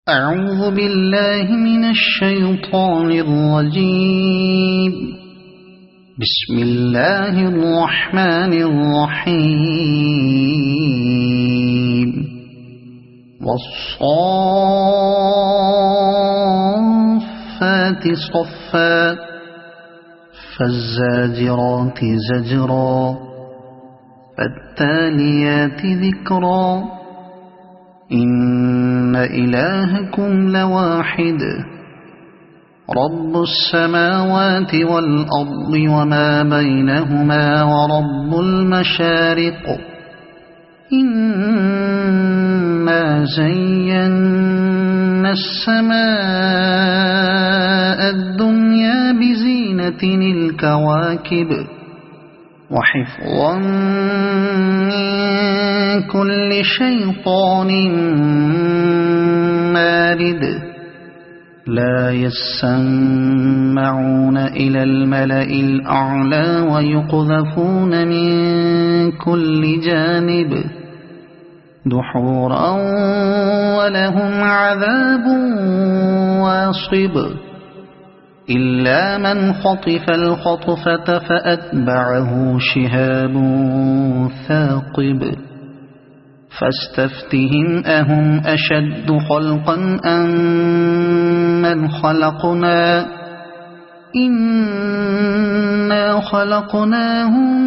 أعوذ بالله من الشيطان الرجيم. بسم الله الرحمن الرحيم. والصافات صفا فالزاجرات زجرا فالتاليات ذكرا إن إلهكم لواحد رب السماوات والأرض وما بينهما ورب المشارق إنا زينا السماء الدنيا بزينة الكواكب وحفظا من كل شيطان مارد لا يسمعون إلى الملأ الأعلى ويقذفون من كل جانب دحورا ولهم عذاب واصب إلا من خطف الخطفة فأتبعه شهاب ثاقب فاستفتهم أهم أشد خلقا أم من خلقنا إنا خلقناهم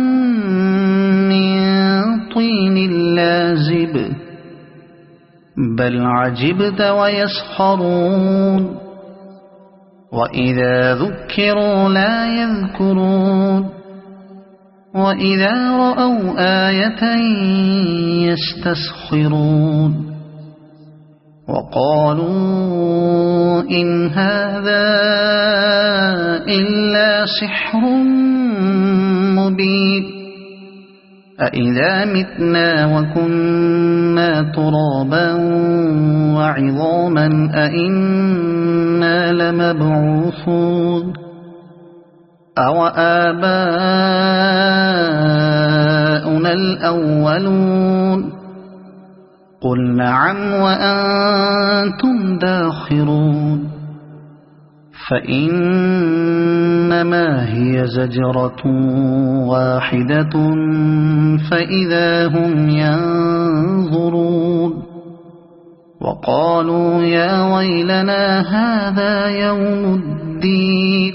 من طين لازب بل عجبت ويسخرون وإذا ذكروا لا يذكرون وإذا رأوا آية يستسخرون وقالوا إن هذا إلا سحر مبين أإذا متنا وكنا ترابا وعظاما أإنا لمبعوثون أو آباؤنا الأولون قل نعم وأنتم داخرون فإنما هي زجرة واحدة فإذا هم ينظرون وقالوا يا ويلنا هذا يوم الدين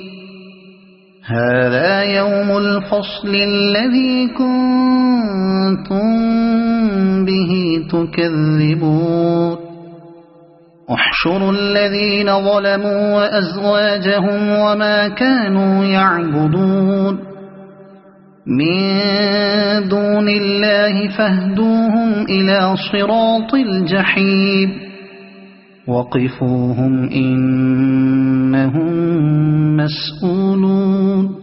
هذا يوم الفصل الذي كنتم به تكذبون احشروا الذين ظلموا وأزواجهم وما كانوا يعبدون من دون الله فاهدوهم إلى صراط الجحيم وقفوهم إنهم مسؤولون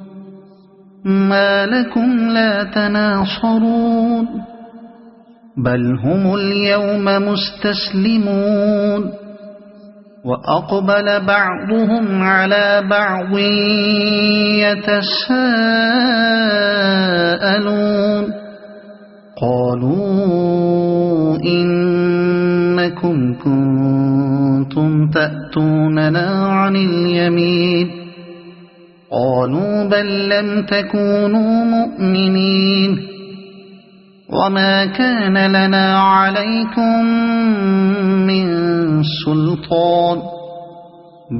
ما لكم لا تناصرون بل هم اليوم مستسلمون وأقبل بعضهم على بعض يتساءلون قالوا إنكم كنتم تأتوننا عن اليمين قالوا بل لم تكونوا مؤمنين وما كان لنا عليكم من سلطان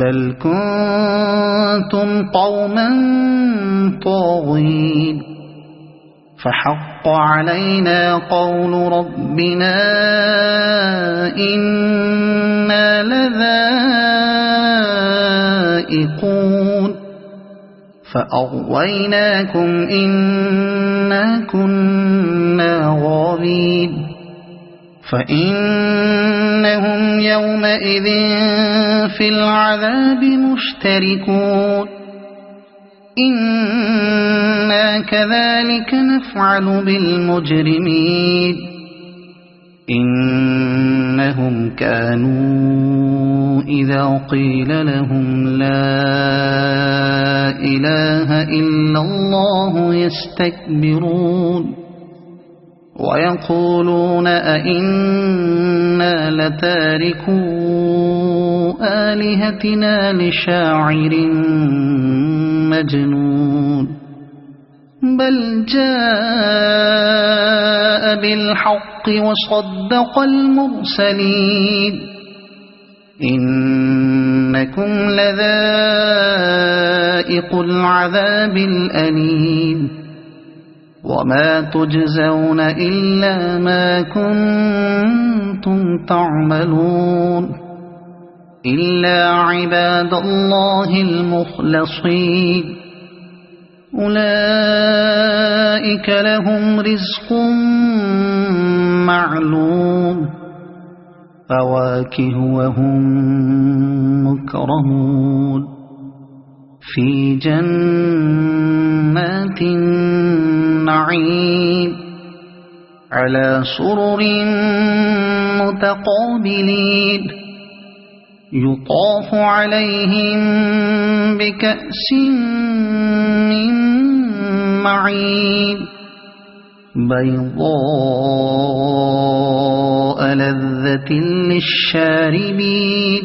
بل كنتم قوما طاغين فحق علينا قول ربنا إنا لذائقون فأغويناكم إنا كنا غاوين فإنهم يومئذ في العذاب مشتركون إنا كذلك نفعل بالمجرمين إنهم كانوا إذا قيل لهم لا إله إلا الله يستكبرون ويقولون أئنا لتاركو آلهتنا لشاعر مجنون بل جاء بالحق وصدق المرسلين إنكم لذائق العذاب الأليم وما تجزون إلا ما كنتم تعملون إلا عباد الله المخلصين أولئك لهم رزق معلوم فواكه وهم مكرمون في جنات النعيم على سرر متقابلين يطاف عليهم بكأس من معين بيضاء لذة للشاربين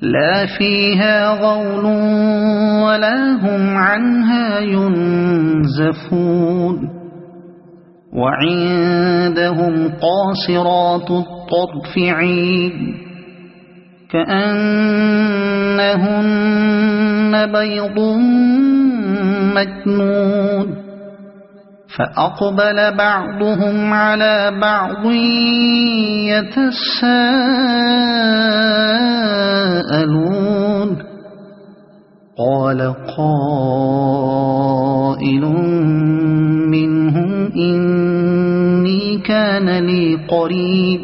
لا فيها غول ولا هم عنها ينزفون وعندهم قاصرات الطرف عين كأنهن بيض مكنون فأقبل بعضهم على بعض يتساءلون قال قائل منهم إني كان لي قرين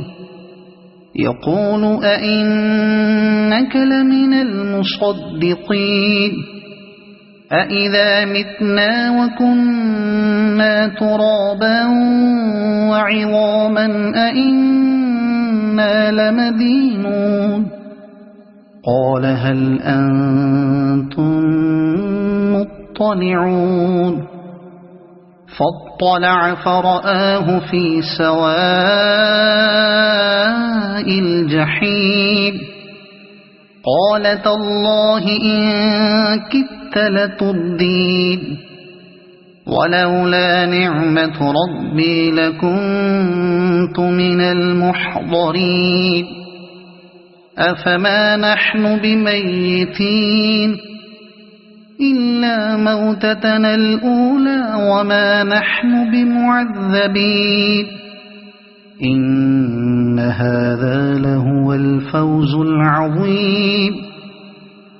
يقول أئنك لمن المصدقين أئذا متنا وكنا ترابا وعظاما أئنا لمدينون قال هل أنتم مطلعون فاطلع فرآه في سواء الجحيم قال تالله إن كدت لتردين ولولا نعمة ربي لكنت من المحضرين أفما نحن بميتين إلا موتتنا الأولى وما نحن بمعذبين إن هذا لهو الفوز العظيم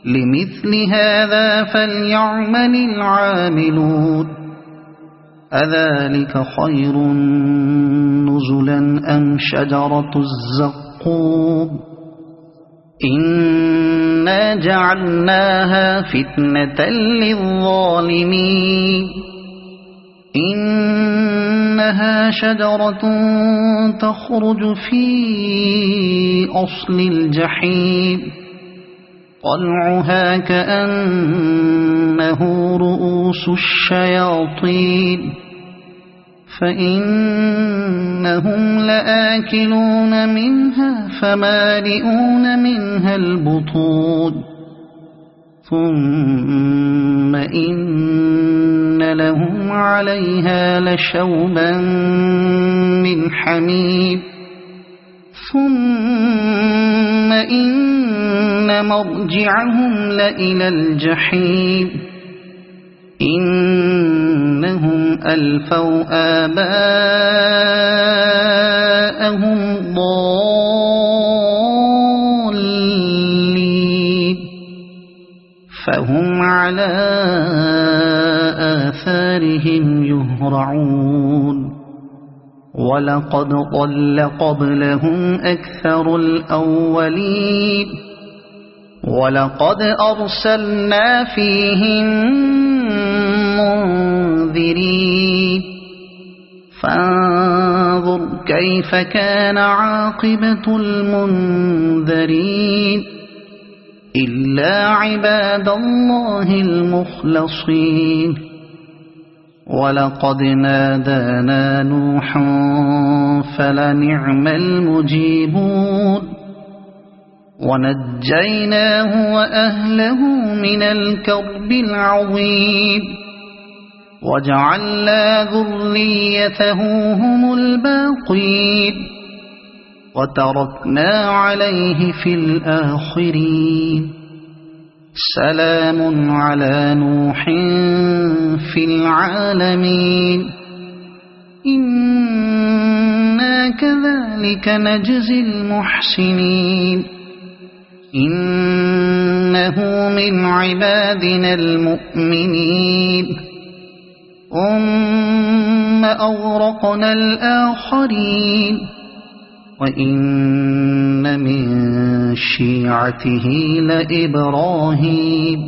لمثل هذا فليعمل العاملون أذلك خير نزلا أم شجرة الزقوم إنا جعلناها فتنة للظالمين إنها شجرة تخرج في أصل الجحيم طلعها كأنه رؤوس الشياطين فإنهم لآكلون منها فمالئون منها البطون ثم إن لهم عليها لشوبا من حميم ثم إن مرجعهم لإلى الجحيم إنهم ألفوا آباءهم ضالين فهم على آثارهم يهرعون ولقد ضل قبلهم أكثر الأولين ولقد أرسلنا فيهم منذرين فانظر كيف كان عاقبة المنذرين إلا عباد الله المخلصين ولقد نادانا نوح فلنعم المجيبون ونجيناه وأهله من الكرب العظيم وجعلنا ذريته هم الباقين وتركنا عليه في الآخرين سلام على نوح في العالمين إنا كذلك نجزي المحسنين إنه من عبادنا المؤمنين ثم أغرقنا الآخرين وإن من شيعته لإبراهيم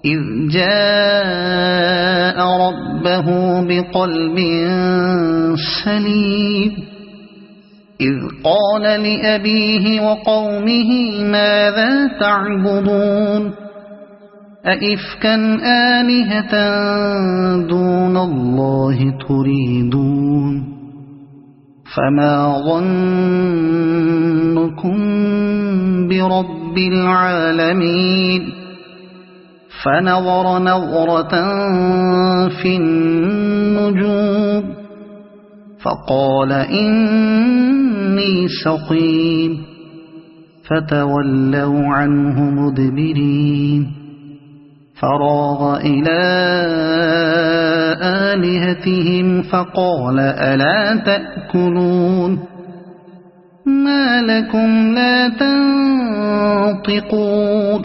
إذ جاء ربه بقلب سليم إذ قال لأبيه وقومه ماذا تعبدون أئفكا آلهة دون الله تريدون فما ظنكم برب العالمين فنظر نظرة في النجوم فقال إني سقيم فتولوا عنه مدبرين فراغ إلى آلهتهم فقال ألا تأكلون ما لكم لا تنطقون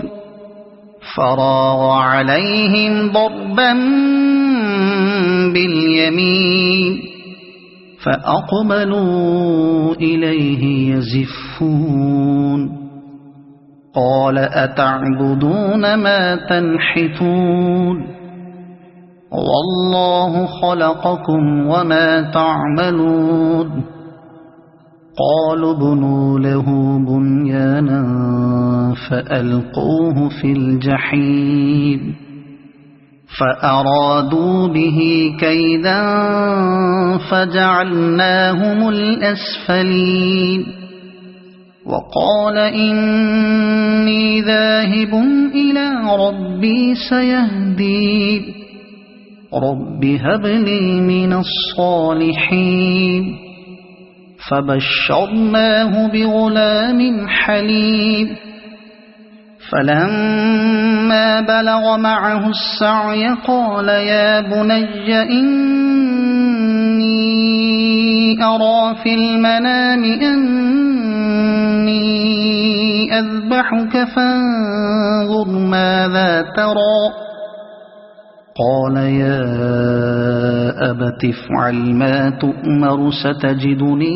فراغ عليهم ضربا باليمين فأقبلوا إليه يزفون قال أتعبدون ما تنحتون والله خلقكم وما تعملون قالوا ابنوا له بنيانا فألقوه في الجحيم فأرادوا به كيدا فجعلناهم الأسفلين وقال إني ذاهب إلى ربي سيهدين رب هب لي من الصالحين فبشرناه بغلام حليم فلما بلغ معه السعي قال يا بني إني أرى في المنام أني أذبحك فانظر ماذا ترى قال يا أبت افعل ما تؤمر ستجدني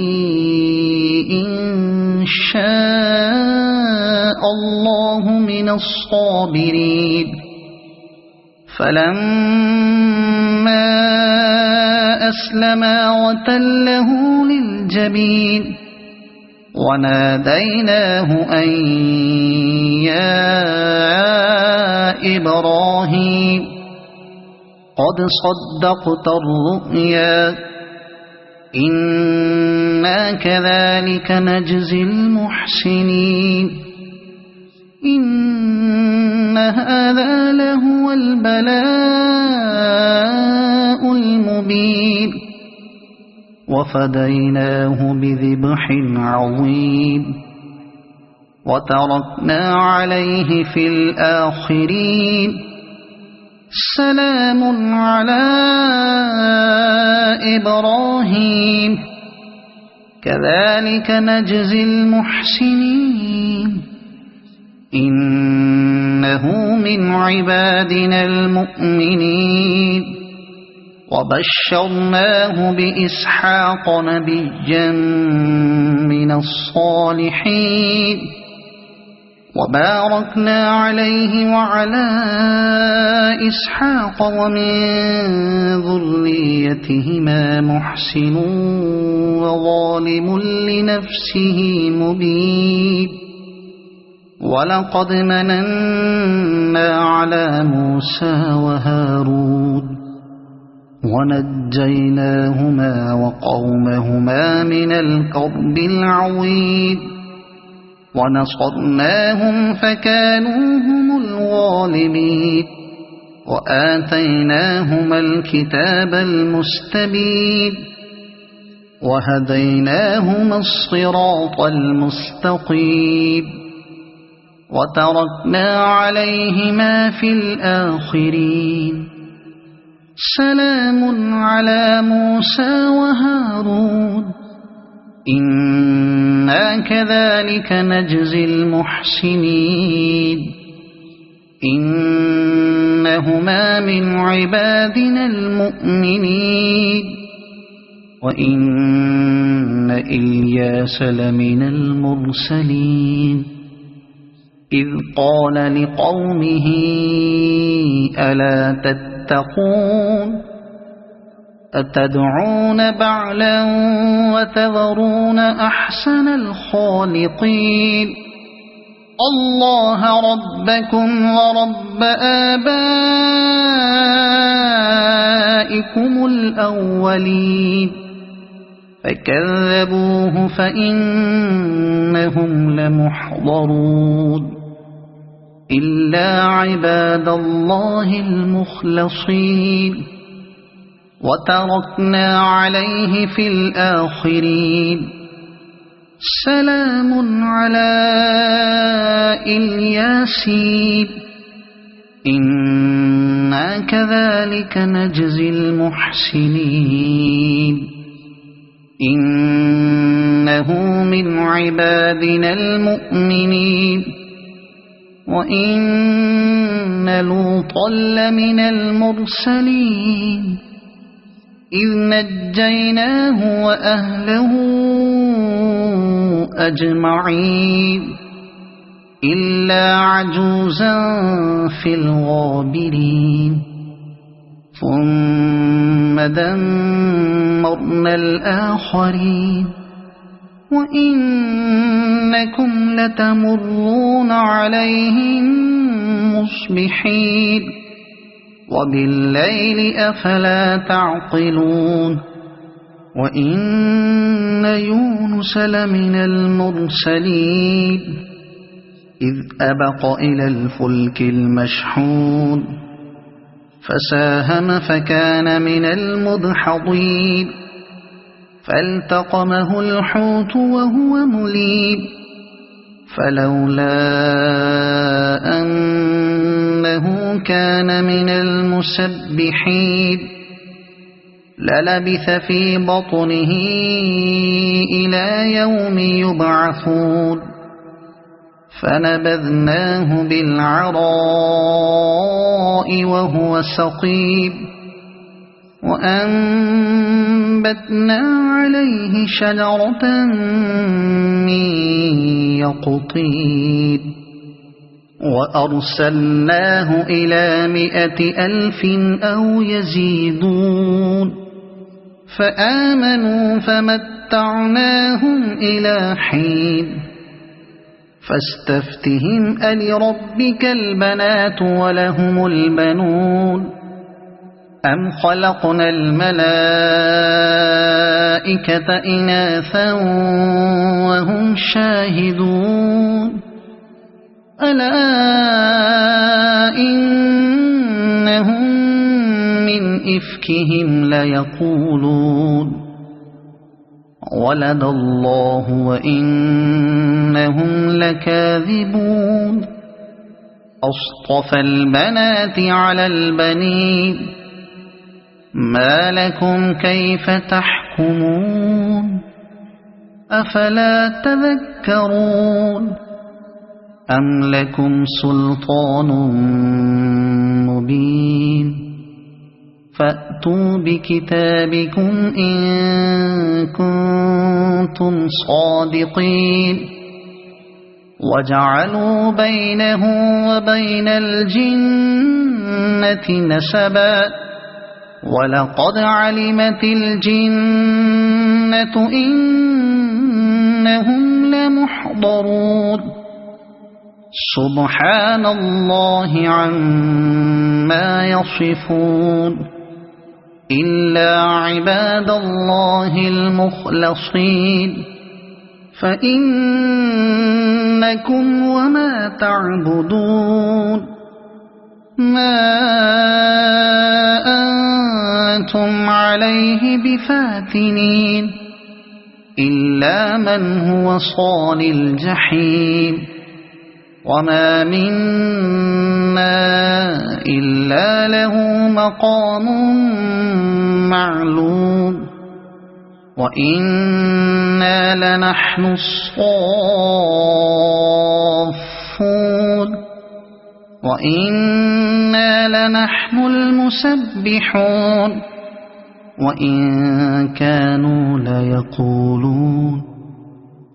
إن شاء الله من الصابرين فلما أسلما وتله للجبين وناديناه أن يا إبراهيم قد صدقت الرؤيا إنا كذلك نجزي المحسنين إن هذا لهو البلاء المبين وفديناه بذبح عظيم وتركنا عليه في الآخرين سلام على إبراهيم كذلك نجزي المحسنين إنه من عبادنا المؤمنين وبشرناه بإسحاق نبيا من الصالحين وباركنا عليه وعلى إسحاق ومن ذريتهما محسن وظالم لنفسه مبين ولقد مننا على موسى وهارون ونجيناهما وقومهما من الكرب العظيم ونصرناهم فكانوا هم الغالبين وآتيناهما الكتاب المستبين وهديناهما الصراط المستقيم وتركنا عليهما في الآخرين سلام على موسى وهارون إنا كذلك نجزي المحسنين إنهما من عبادنا المؤمنين وإن إلياس لمن المرسلين إذ قال لقومه ألا تتقون أتدعون بعلا وتذرون أحسن الخالقين الله ربكم ورب آبائكم الأولين فكذبوه فإنهم لمحضرون إلا عباد الله المخلصين وتركنا عليه في الآخرين سلام على الياسين إنا كذلك نجزي المحسنين إنه من عبادنا المؤمنين وإن لوطا لمن المرسلين إذ نجيناه وأهله أجمعين إلا عجوزا في الغابرين ثم دمرنا الآخرين وإنكم لتمرون عليهم مصبحين وبالليل أفلا تعقلون وإن يونس لمن المرسلين إذ أبق إلى الفلك المشحون فساهم فكان من المدحضين فالتقمه الحوت وهو مليم فلولا أنه كان من المسبحين للبث في بطنه إلى يوم يبعثون فنبذناه بالعراء وهو سقيم وأنبتنا عليه شجرة من يقطين وأرسلناه إلى 100,000 أو يزيدون فآمنوا فمتعناهم إلى حين فاستفتهم ألربك البنات ولهم البنون أم خلقنا الملائكة إناثا وهم شاهدون ألا إنهم من إفكهم ليقولون ولد الله وإنهم لكاذبون أصطفى البنات على البنين ما لكم كيف تحكمون أفلا تذكرون أم لكم سلطان مبين فأتوا بكتابكم إن كنتم صادقين وجعلوا بينه وبين الجنة نسبا ولقد علمت الجنة إنهم لمحضرون سبحان الله عما يصفون إلا عباد الله المخلصين فإنكم وما تعبدون ما أنتم عليه بفاتنين إلا من هو صال الجحيم وما منا إلا له مقام معلوم وإنا لنحن الصافون وإنا لنحن المسبحون وإن كانوا ليقولون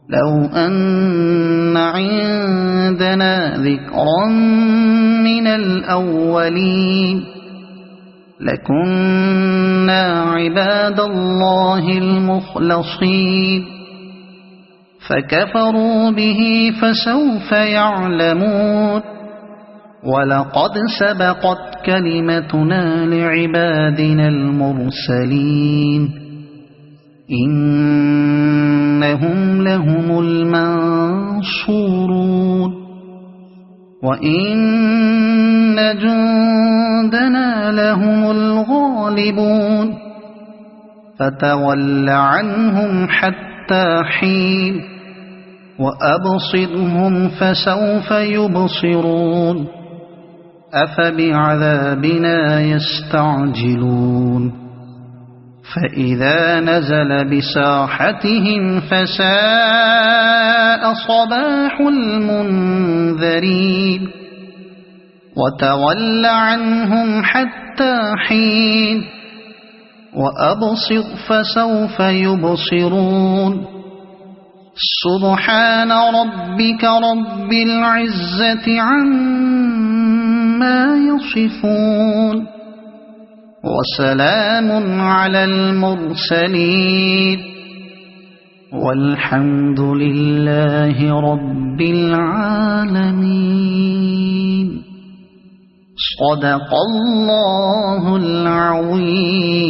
لو أن عندنا ذكرا من الأولين لكنا عباد الله المخلصين فكفروا به فسوف يعلمون ولقد سبقت كلمتنا لعبادنا المرسلين إنهم لهم المنصورون وإن جندنا لهم الغالبون فتول عنهم حتى حين وأبصرهم فسوف يبصرون أفبعذابنا يستعجلون فإذا نزل بساحتهم فساء صباح المنذرين وتول عنهم حتى حين وأبصر فسوف يبصرون سبحان ربك رب العزة عما يصفون وسلام على المرسلين والحمد لله رب العالمين صدق الله العظيم.